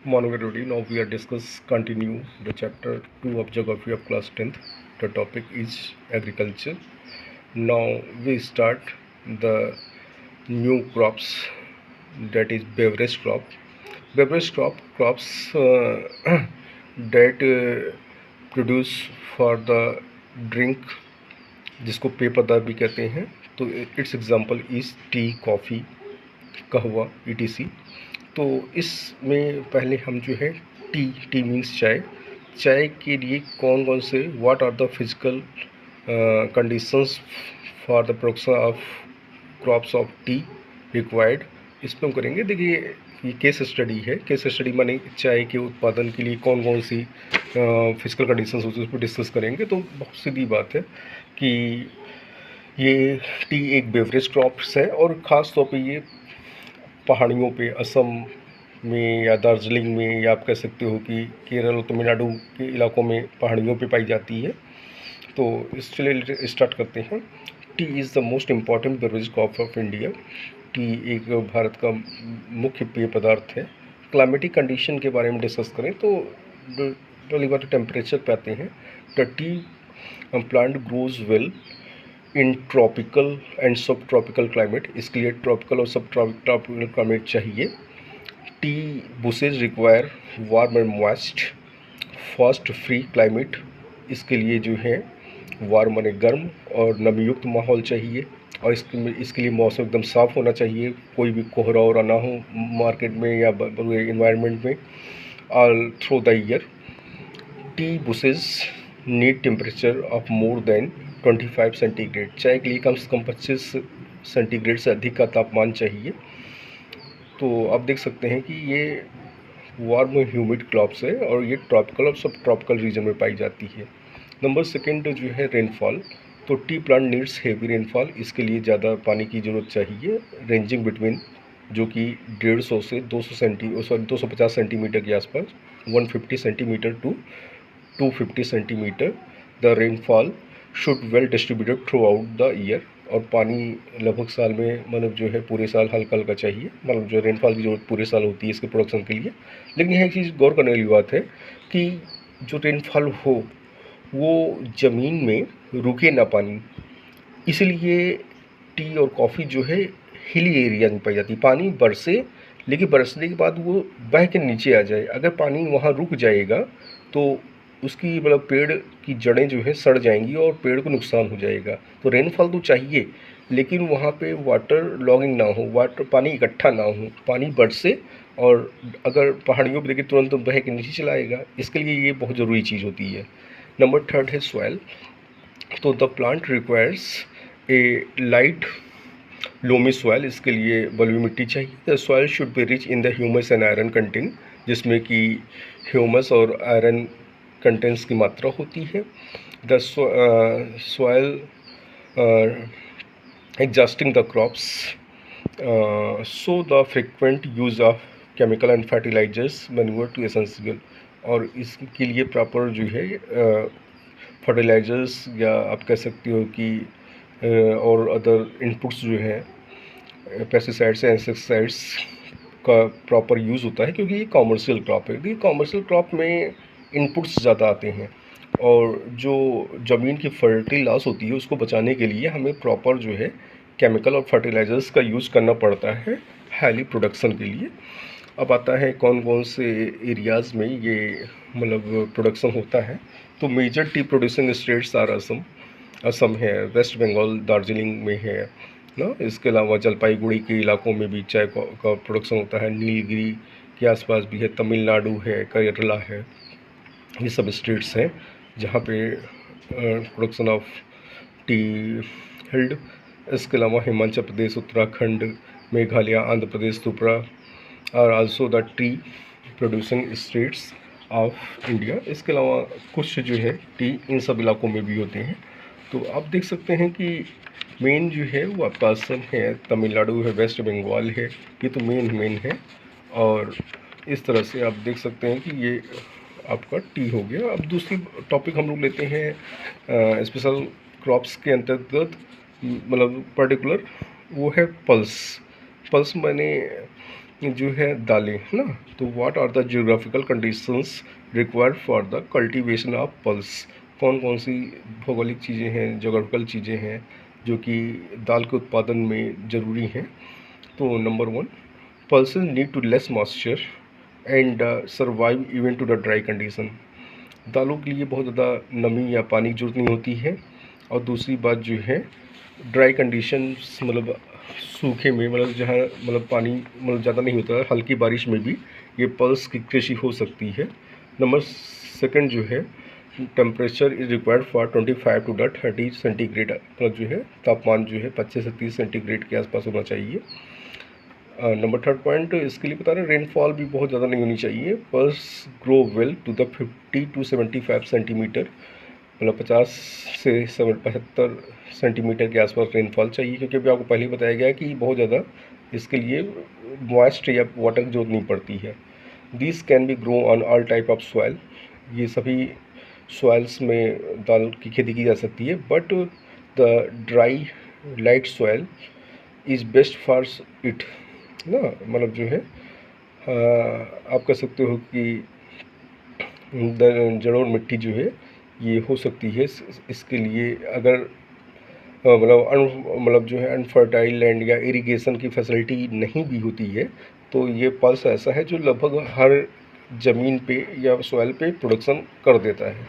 Morning everybody. Now we are continue the chapter 2 of geography of class 10th. The topic is agriculture. Now we start the new crops, that is beverage crop. Beverage crops that produce for the drink, जिसको पेय पदार्थ भी कहते हैं. तो it's example is T, coffee, कहवा, etc. तो इसमें पहले हम जो है टी मीन्स चाय. चाय के लिए कौन कौन से what are the physical conditions for the production of crops of tea required, इस पर हम करेंगे. देखिए ये केस स्टडी है. केस स्टडी माने चाय के उत्पादन के लिए कौन कौन सी फिजिकल कंडीशंस होती है उस पर डिस्कस करेंगे. तो बहुत सीधी बात है कि ये टी एक बेवरेज क्रॉप्स है और ख़ास तौर पे ये पहाड़ियों पे, असम में या दार्जिलिंग में, या आप कह सकते हो कि केरल और तमिलनाडु के इलाकों में पहाड़ियों पे पाई जाती है. तो इससे रिलेटेड स्टार्ट करते हैं. T is the most important beverage crop of India. T एक भारत का मुख्य पेय पदार्थ है. क्लाइमेटिक कंडीशन के बारे में डिस्कस करें तो पहली बार टेम्परेचर पे आते हैं. The T plant grows well in tropical and सब ट्रॉपिकल क्लाइमेट. इसके लिए ट्रॉपिकल और सब ट्रॉपिकल क्लाइमेट चाहिए. T bushes require warm and moist fast free climate. इसके लिए जो है वार्म यानी गर्म और नमीयुक्त माहौल चाहिए. और इसके लिए मौसम एकदम साफ़ होना चाहिए, कोई भी कोहरा वोहरा ना हो मार्केट में या इन्वायरमेंट में all through the year. T bushes need temperature of more than 25 centigrade. चाय के लिए कम से कम 25 सेंटीग्रेड से अधिक का तापमान चाहिए. तो आप देख सकते हैं कि ये वार्म ह्यूमिड क्रॉप्स है और ये ट्रॉपिकल और सब ट्रॉपिकल रीजन में पाई जाती है. नंबर सेकंड जो है रेनफॉल. तो T plant needs heavy rainfall. इसके लिए ज़्यादा पानी की ज़रूरत चाहिए, रेंजिंग बिटवीन जो कि 150 से 250 सेंटीमीटर के आसपास, 150 centimetre to 250 centimetre. The rainfall should well distributed throughout the year. और पानी लगभग साल में मतलब जो है पूरे साल हल्का हल्का चाहिए, मतलब जो रेनफॉल की ज़रूरत पूरे साल होती है इसके प्रोडक्शन के लिए. लेकिन यह एक चीज़ गौर करने वाली बात है कि जो रेनफॉल हो वो ज़मीन में रुके ना पानी. इसलिए टी और कॉफ़ी जो है हिली एरिया में पाई जाती है. पानी बरसे लेकिन बरसने के बाद वो बह के नीचे आ जाए. अगर पानी वहाँ रुक जाएगा तो उसकी मतलब पेड़ की जड़ें जो है सड़ जाएंगी और पेड़ को नुकसान हो जाएगा. तो रेनफॉल तो चाहिए लेकिन वहाँ पे वाटर लॉगिंग ना हो, वाटर पानी इकट्ठा ना हो, पानी बरसे. और अगर पहाड़ियों पर देखिए तुरंत बह के नीचे चला आएगा. इसके लिए ये बहुत ज़रूरी चीज़ होती है. नंबर थर्ड है सॉइल. तो the plant requires a light loamy soil. इसके लिए बलुई मिट्टी चाहिए. The soil should be rich in the humus and iron content, जिसमें कि ह्यूमस और आयरन कंटेंट्स की मात्रा होती है. The soil exhausting the crops. So the frequent use of chemical and fertilisers manure to essential. और इसके लिए प्रॉपर जो है फर्टिलाइजर्स या आप कह सकते हो कि और अदर इनपुट्स जो हैं पेस्टिसाइड्स या इंसेक्टिसाइड्स का प्रॉपर यूज़ होता है, क्योंकि ये कॉमर्शियल क्रॉप है. देखिए कॉमर्शियल क्रॉप में इनपुट्स ज़्यादा आते हैं और जो ज़मीन की फर्टिलिटी लॉस होती है उसको बचाने के लिए हमें प्रॉपर जो है केमिकल और फर्टिलाइजर्स का यूज़ करना पड़ता है हाईली प्रोडक्शन के लिए. अब आता है कौन कौन से एरियाज़ में ये मतलब प्रोडक्शन होता है. तो major tea producing states are Assam है, वेस्ट बंगाल दार्जिलिंग में है ना. इसके अलावा जलपाईगुड़ी के इलाकों में भी चाय का प्रोडक्शन होता है. नीलगिरी के आसपास भी है, तमिलनाडु है, केरला है. ये सब स्टेट्स हैं जहाँ पे प्रोडक्शन ऑफ टी हेल्ड. इसके अलावा Himachal Pradesh, Uttarakhand, Meghalaya, Andhra Pradesh, Tripura are also the tea producing states of India. इसके अलावा कुछ जो है टी इन सब इलाकों में भी होते हैं. तो आप देख सकते हैं कि मेन जो है वो आपका असम है, तमिलनाडु है, वेस्ट बंगाल है. ये तो मेन है. और इस तरह से आप देख सकते हैं कि ये आपका टी हो गया. अब दूसरी टॉपिक हम लोग लेते हैं स्पेशल क्रॉप्स के अंतर्गत, मतलब पर्टिकुलर वो है पल्स. पल्स माने जो है दालें है ना, तो what are the geographical conditions required for the cultivation of pulse. कौन कौन सी भौगोलिक चीज़ें हैं, जोग्राफिकल चीज़ें हैं जो कि दाल के उत्पादन में ज़रूरी हैं। तो नंबर 1, pulses need to less moisture and survive even to the dry condition. दालों के लिए बहुत ज़्यादा नमी या पानी की जरूरत नहीं होती है। और दूसरी बात जो है, ड्राई कंडीशन मतलब सूखे में, मतलब जहाँ मतलब पानी मतलब ज़्यादा नहीं होता है, हल्की बारिश में भी ये पल्स की कृषि हो सकती है। नंबर 2 जो है, temperature is required for 25 to 30 centigrade, मतलब जो है तापमान जो है 25 से 30 सेंटीग्रेड के आसपास होना चाहिए। नंबर 3 पॉइंट इसके लिए बता रहे हैं, रेनफॉल भी बहुत ज़्यादा नहीं होनी चाहिए। Pulse grow well to the 50 to 75 centimetre, मतलब 50 से 75 सेंटीमीटर के आसपास रेनफॉल चाहिए, क्योंकि अभी आपको पहले ही बताया गया है कि बहुत ज़्यादा इसके लिए मॉइस्ट या वाटर की जरूरत नहीं पड़ती है। This can be grow on all type of soil, ये सभी सॉइल्स में दाल की खेती की जा सकती है। But the dry light soil is best for it ना, मतलब जो है आप कह सकते हो कि जलोढ़ मिट्टी जो है ये हो सकती है इसके लिए, अगर मतलब जो है अनफर्टाइल लैंड या इरिगेशन की फैसिलिटी नहीं भी होती है, तो ये पल्स ऐसा है जो लगभग हर ज़मीन पे या सॉइल पे प्रोडक्शन कर देता है।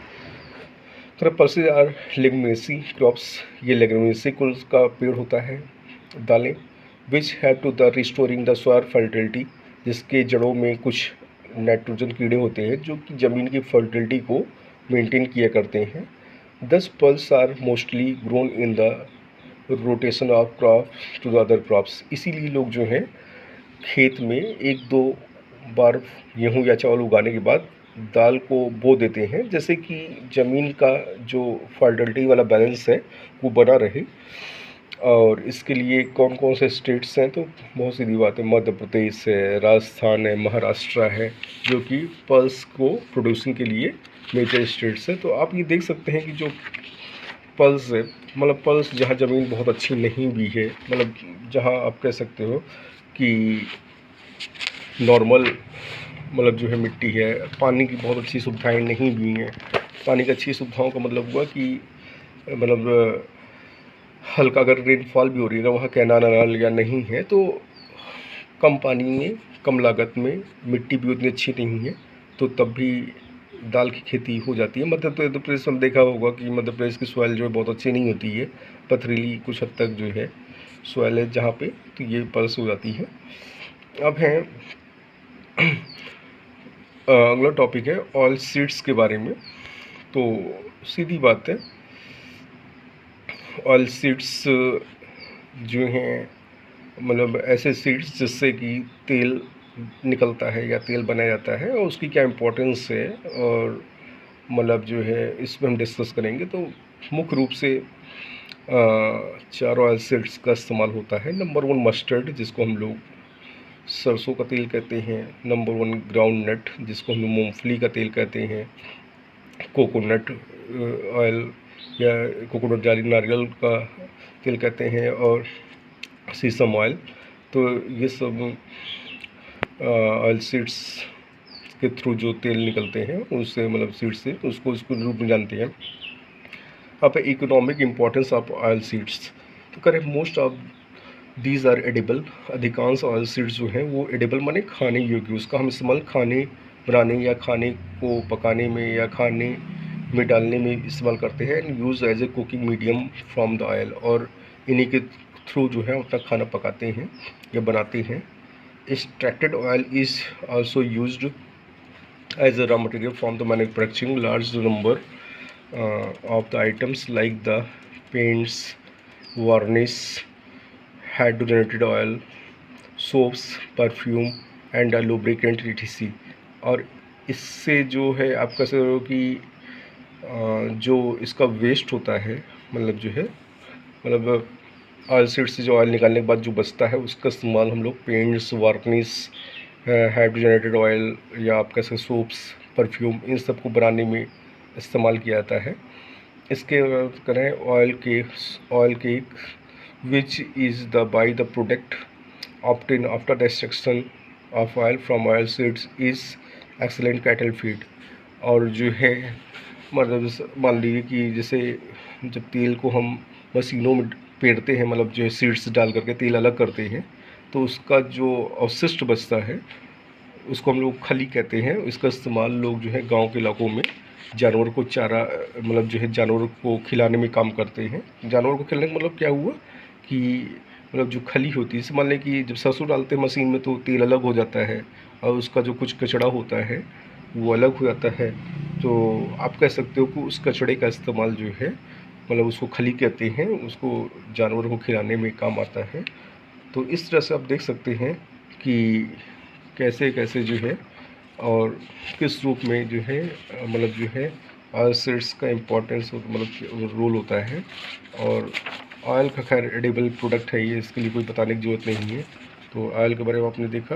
तो पल्सेज आर लेगुमिनेसी क्रॉप्स, ये लेगुमिनेसी कुल का पेड़ होता है, दालें, which have to the restoring the soil fertility, जिसके जड़ों में कुछ नाइट्रोजन कीड़े होते हैं जो कि ज़मीन की फर्टिलिटी को मेंटेन किया करते हैं। These pulse are mostly grown in the rotation of crop to the other crops, इसीलिए लोग जो हैं खेत में एक दो बार गेहूँ या चावल उगाने के बाद दाल को बो देते हैं, जैसे कि ज़मीन का जो फर्टिलिटी वाला बैलेंस है वो बना रहे। और इसके लिए कौन कौन से स्टेट्स हैं, तो बहुत सीधी बात है, मध्य प्रदेश है, राजस्थान है, महाराष्ट्र है, जो कि पल्स को प्रोड्यूसिंग के लिए मेजर स्टेट्स है। तो आप ये देख सकते हैं कि जो पल्स है, मतलब पल्स जहाँ ज़मीन बहुत अच्छी नहीं भी है, मतलब जहाँ आप कह सकते हो कि नॉर्मल मतलब जो है मिट्टी है, पानी की बहुत अच्छी सुविधाएं नहीं भी हैं। पानी की अच्छी सुविधाओं का मतलब हुआ कि मतलब हल्का अगर रेनफॉल भी हो रही है, अगर वहाँ कैनाल नाल या नहीं है, तो कम पानी में कम लागत में मिट्टी भी उतनी अच्छी नहीं है, तो तब भी दाल की खेती हो जाती है। मध्य प्रदेश में देखा होगा कि मध्य प्रदेश की सॉइल जो है बहुत अच्छी नहीं होती है, पथरीली कुछ हद तक जो है सॉइल है जहाँ पे, तो ये पल्स हो जाती है। अब है अगला टॉपिक है ऑयल सीड्स के बारे में। तो सीधी बात है, ऑयल सीड्स जो हैं मतलब ऐसे सीड्स जिससे कि तेल निकलता है या तेल बनाया जाता है, और उसकी क्या इम्पोर्टेंस है और मतलब जो है इसमें हम डिस्कस करेंगे। तो मुख्य रूप से 4 ऑयल सीड्स का इस्तेमाल होता है। नंबर 1 मस्टर्ड, जिसको हम लोग सरसों का तेल कहते हैं। नंबर 1 ग्राउंड नट, जिसको हम लोग मूँगफली का तेल कहते हैं। कोकोनट ऑयल या कोकोनट जाली नारियल का तेल कहते हैं, और सीसम ऑयल। तो ये सब ऑयल सीड्स के थ्रू जो तेल निकलते हैं उससे मतलब सीड्स से, उसको इसको रूप में जानते हैं। अब economic importance of oil seeds, तो करें most of these are edible, अधिकांश ऑयल सीड्स जो हैं वो एडिबल माने खाने योग्य, उसका हम इस्तेमाल खाने बनाने या खाने को पकाने में या खाने में डालने में इस्तेमाल करते हैं। And use as a cooking medium from the oil, और इन्हीं के थ्रू जो है अपना खाना पकाते हैं या बनाते हैं। Extracted oil is also used as a raw material from the manufacturing large number of the items like the paints, varnish, hydrogenated oil, soaps, perfume and a lubricant etc. और इससे जो है आप कह सकते हो कि जो इसका वेस्ट होता है, मतलब जो है मतलब ऑयल सीड से जो ऑयल निकालने के बाद जो बचता है उसका इस्तेमाल हम लोग पेंट्स, वार्निश, हाइड्रोजनेटेड ऑयल या आप कैसे सोप्स, परफ्यूम, इन सब को बनाने में इस्तेमाल किया जाता है। इसके करें oil cake which is the by the product obtain after destruction of oil from oil seeds is excellent cattle feed. और जो है मतलब मान लीजिए कि जैसे जब तेल को हम मशीनों में पेरते हैं, मतलब जो है सीड्स डाल करके तेल अलग करते हैं, तो उसका जो अवशिष्ट बचता है उसको हम लोग खली कहते हैं। इसका इस्तेमाल लोग जो है गांव के इलाकों में जानवर को चारा मतलब जो है जानवर को खिलाने में काम करते हैं। जानवर को खिलाने का मतलब क्या हुआ कि मतलब जो खली होती है, जैसे मान लें कि जब सरसों डालते हैं मशीन में तो तेल अलग हो जाता है और उसका जो कुछ कचड़ा होता है वो अलग हो जाता है। तो आप कह सकते हो कि उस कचड़े का इस्तेमाल जो है मतलब उसको खली कहते हैं, उसको जानवर को खिलाने में काम आता है। तो इस तरह से आप देख सकते हैं कि कैसे कैसे जो है और किस रूप में जो है मतलब जो है ऑयल सीड्स का इम्पोर्टेंस मतलब रोल होता है। और ऑयल का खैर एडिबल प्रोडक्ट है ये, इसके लिए कोई बताने की ज़रूरत नहीं है। तो ऑयल के बारे में आपने देखा,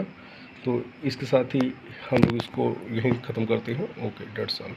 तो इसके साथ ही हम लोग इसको यहीं ख़त्म करते हैं। Okay, that's all.